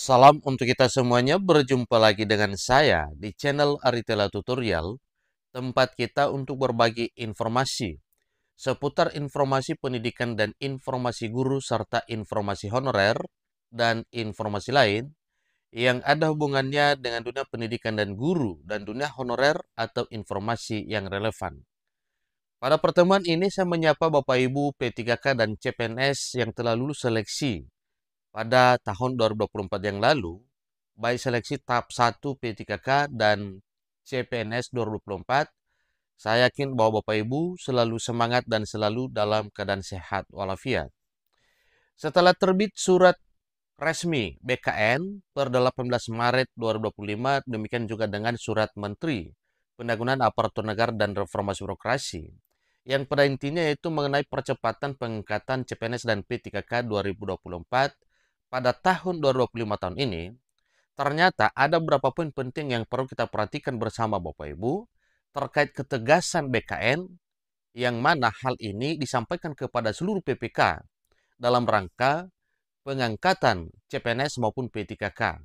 Salam untuk kita semuanya, berjumpa lagi dengan saya di channel Aritela Tutorial, tempat kita untuk berbagi informasi seputar informasi pendidikan dan informasi guru serta informasi honorer dan informasi lain yang ada hubungannya dengan dunia pendidikan dan guru dan dunia honorer atau informasi yang relevan. Pada pertemuan ini saya menyapa Bapak Ibu P3K dan CPNS yang telah lulus seleksi pada tahun 2024 yang lalu, baik seleksi tahap 1 P3K dan CPNS 2024, saya yakin bahwa Bapak Ibu selalu semangat dan selalu dalam keadaan sehat walafiat. Setelah terbit surat resmi BKN per 18 Maret 2025, demikian juga dengan surat Menteri Pendagungan Aparatur Negara dan Reformasi Birokrasi, yang pada intinya yaitu mengenai percepatan pengangkatan CPNS dan P3K 2024 pada tahun 2025 tahun ini, ternyata ada beberapa poin penting yang perlu kita perhatikan bersama Bapak Ibu terkait ketegasan BKN yang mana hal ini disampaikan kepada seluruh PPK dalam rangka pengangkatan CPNS maupun P3K.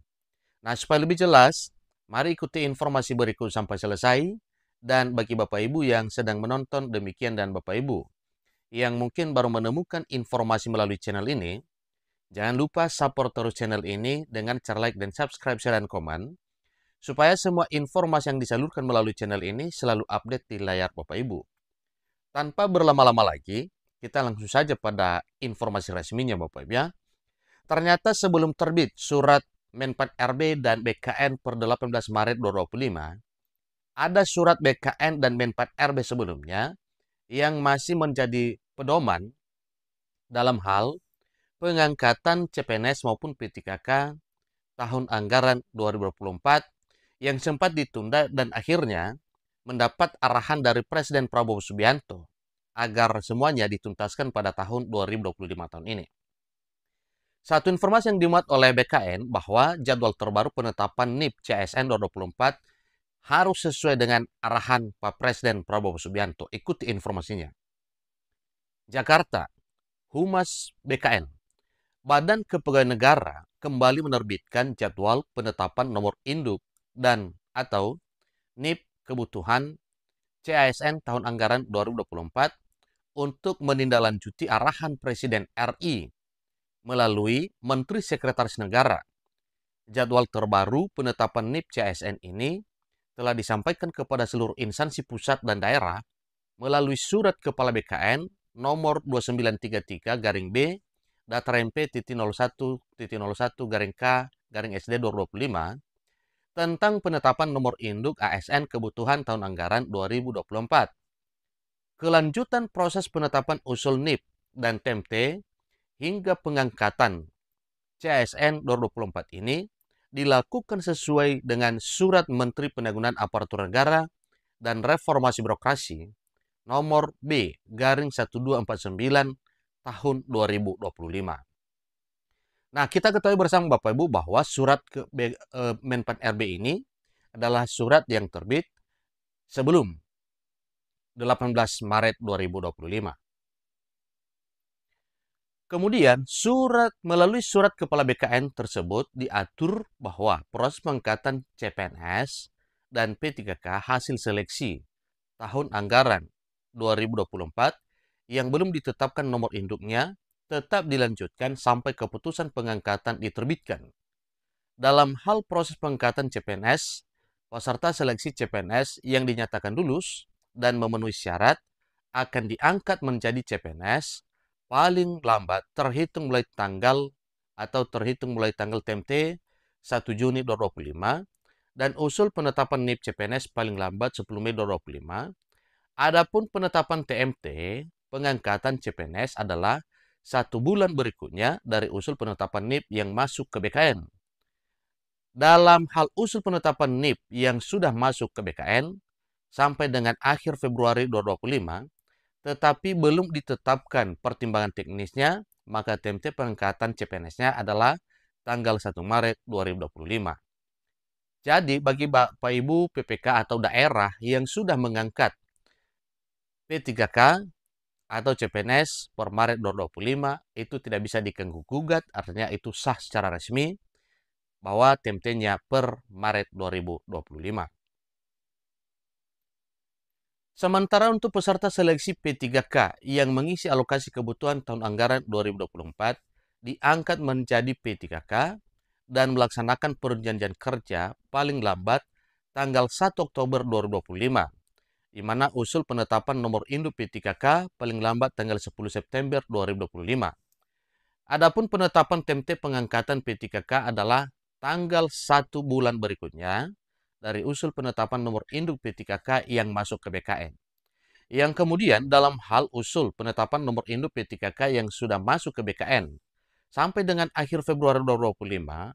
Nah, supaya lebih jelas, mari ikuti informasi berikut sampai selesai. Dan bagi Bapak Ibu yang sedang menonton demikian dan Bapak Ibu yang mungkin baru menemukan informasi melalui channel ini, jangan lupa support terus channel ini dengan cara like dan subscribe, share, dan komen, supaya semua informasi yang disalurkan melalui channel ini selalu update di layar Bapak Ibu. Tanpa berlama-lama lagi, kita langsung saja pada informasi resminya Bapak Ibu ya. Ternyata sebelum terbit surat Menpan RB dan BKN per 18 Maret 2025, ada surat BKN dan Menpan RB sebelumnya yang masih menjadi pedoman dalam hal pengangkatan CPNS maupun P3K tahun anggaran 2024 yang sempat ditunda dan akhirnya mendapat arahan dari Presiden Prabowo Subianto agar semuanya dituntaskan pada tahun 2025 tahun ini. Satu informasi yang dimuat oleh BKN bahwa jadwal terbaru penetapan NIP CASN 2024 harus sesuai dengan arahan Pak Presiden Prabowo Subianto. Ikuti informasinya. Jakarta, Humas BKN. Badan Kepegawaian Negara kembali menerbitkan jadwal penetapan nomor induk dan atau NIP kebutuhan CASN tahun anggaran 2024 untuk menindaklanjuti arahan Presiden RI melalui Menteri Sekretaris Negara. Jadwal terbaru penetapan NIP CASN ini telah disampaikan kepada seluruh instansi pusat dan daerah melalui surat Kepala BKN nomor 2933 garing B data MP .01.01 garing K garing SD 2025 tentang penetapan nomor induk ASN kebutuhan tahun anggaran 2024. Kelanjutan proses penetapan usul NIP dan TMT hingga pengangkatan CASN 2024 ini dilakukan sesuai dengan Surat Menteri Pendagungan Aparatur Negara dan Reformasi Birokrasi nomor B garing 1249 tahun 2025. Nah, kita ketahui bersama Bapak Ibu bahwa surat Menpan RB ini adalah surat yang terbit sebelum 18 Maret 2025. Kemudian, melalui surat Kepala BKN tersebut diatur bahwa proses pengangkatan CPNS dan P3K hasil seleksi tahun anggaran 2024 yang belum ditetapkan nomor induknya tetap dilanjutkan sampai keputusan pengangkatan diterbitkan. Dalam hal proses pengangkatan CPNS, peserta seleksi CPNS yang dinyatakan lulus dan memenuhi syarat akan diangkat menjadi CPNS paling lambat terhitung mulai tanggal TMT 1 Juni 2025 dan usul penetapan NIP CPNS paling lambat 10 Mei 2025. Adapun penetapan TMT pengangkatan CPNS adalah 1 bulan berikutnya dari usul penetapan NIP yang masuk ke BKN. Dalam hal usul penetapan NIP yang sudah masuk ke BKN sampai dengan akhir Februari 2025, tetapi belum ditetapkan pertimbangan teknisnya, maka TMT pengangkatan CPNS-nya adalah tanggal 1 Maret 2025. Jadi bagi Bapak Ibu PPK atau daerah yang sudah mengangkat P3K atau CPNS per Maret 2025 itu tidak bisa diganggu-gugat, artinya itu sah secara resmi. bahwa TMT-nya per Maret 2025. Sementara untuk peserta seleksi P3K yang mengisi alokasi kebutuhan tahun anggaran 2024 diangkat menjadi P3K dan melaksanakan perjanjian kerja paling lambat tanggal 1 Oktober 2025, di mana usul penetapan nomor induk P3K paling lambat tanggal 10 September 2025. Adapun penetapan TMT pengangkatan P3K adalah tanggal 1 bulan berikutnya dari usul penetapan nomor induk P3K yang masuk ke BKN. Yang kemudian dalam hal usul penetapan nomor induk P3K yang sudah masuk ke BKN sampai dengan akhir Februari 2025,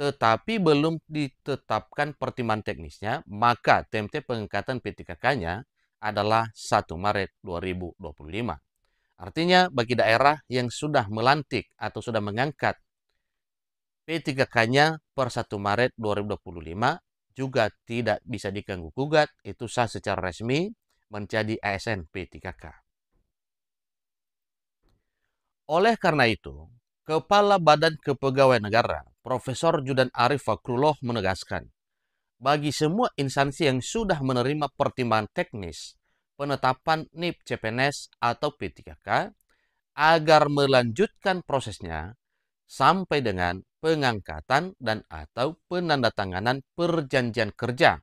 tetapi belum ditetapkan pertimbangan teknisnya, maka TMT pengangkatan P3K-nya adalah 1 Maret 2025. Artinya bagi daerah yang sudah melantik atau sudah mengangkat P3K-nya per 1 Maret 2025 juga tidak bisa diganggu-gugat, itu sah secara resmi menjadi ASN P3K. Oleh karena itu, Kepala Badan Kepegawaian Negara, Profesor Judan Arif Fakrullah menegaskan, bagi semua instansi yang sudah menerima pertimbangan teknis penetapan NIP CPNS atau P3K agar melanjutkan prosesnya sampai dengan pengangkatan dan atau penandatanganan perjanjian kerja.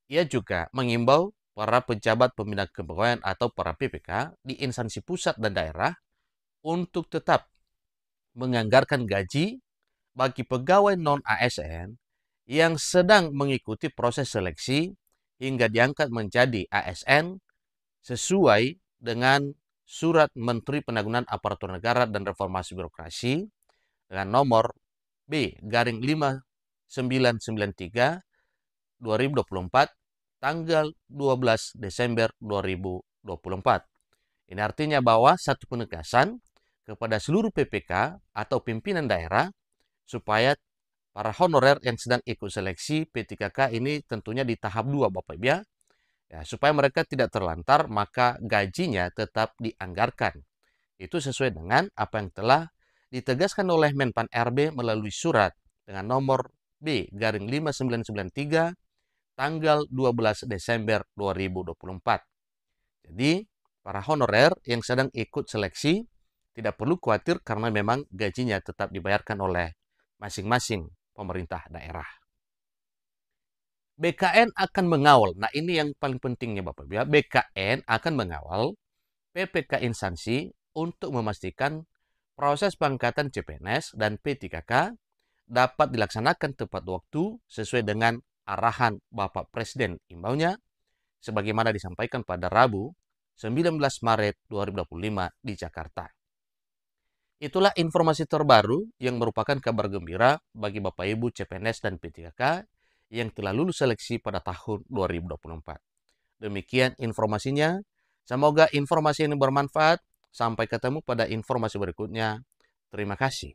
Ia juga mengimbau para pejabat pembina kepegawaian atau para PPK di instansi pusat dan daerah untuk tetap menganggarkan gaji bagi pegawai non-ASN yang sedang mengikuti proses seleksi hingga diangkat menjadi ASN sesuai dengan Surat Menteri Penanggulangan Aparatur Negara dan Reformasi Birokrasi dengan nomor B/5993 2024 tanggal 12 Desember 2024. Ini artinya bahwa satu penegasan kepada seluruh PPK atau pimpinan daerah supaya para honorer yang sedang ikut seleksi P3K ini tentunya di tahap 2 Bapak Ibu ya, supaya mereka tidak terlantar, maka gajinya tetap dianggarkan. Itu sesuai dengan apa yang telah ditegaskan oleh Menpan RB melalui surat dengan nomor B/5993 tanggal 12 Desember 2024. Jadi, para honorer yang sedang ikut seleksi tidak perlu khawatir karena memang gajinya tetap dibayarkan oleh masing-masing pemerintah daerah. BKN akan mengawal, nah ini yang paling pentingnya Bapak Ibu ya, BKN akan mengawal PPK instansi untuk memastikan proses pengangkatan CPNS dan P3K dapat dilaksanakan tepat waktu sesuai dengan arahan Bapak Presiden imbaunya sebagaimana disampaikan pada Rabu 19 Maret 2025 di Jakarta. Itulah informasi terbaru yang merupakan kabar gembira bagi Bapak Ibu CPNS dan P3K yang telah lulus seleksi pada tahun 2024. Demikian informasinya. Semoga informasi ini bermanfaat. Sampai ketemu pada informasi berikutnya. Terima kasih.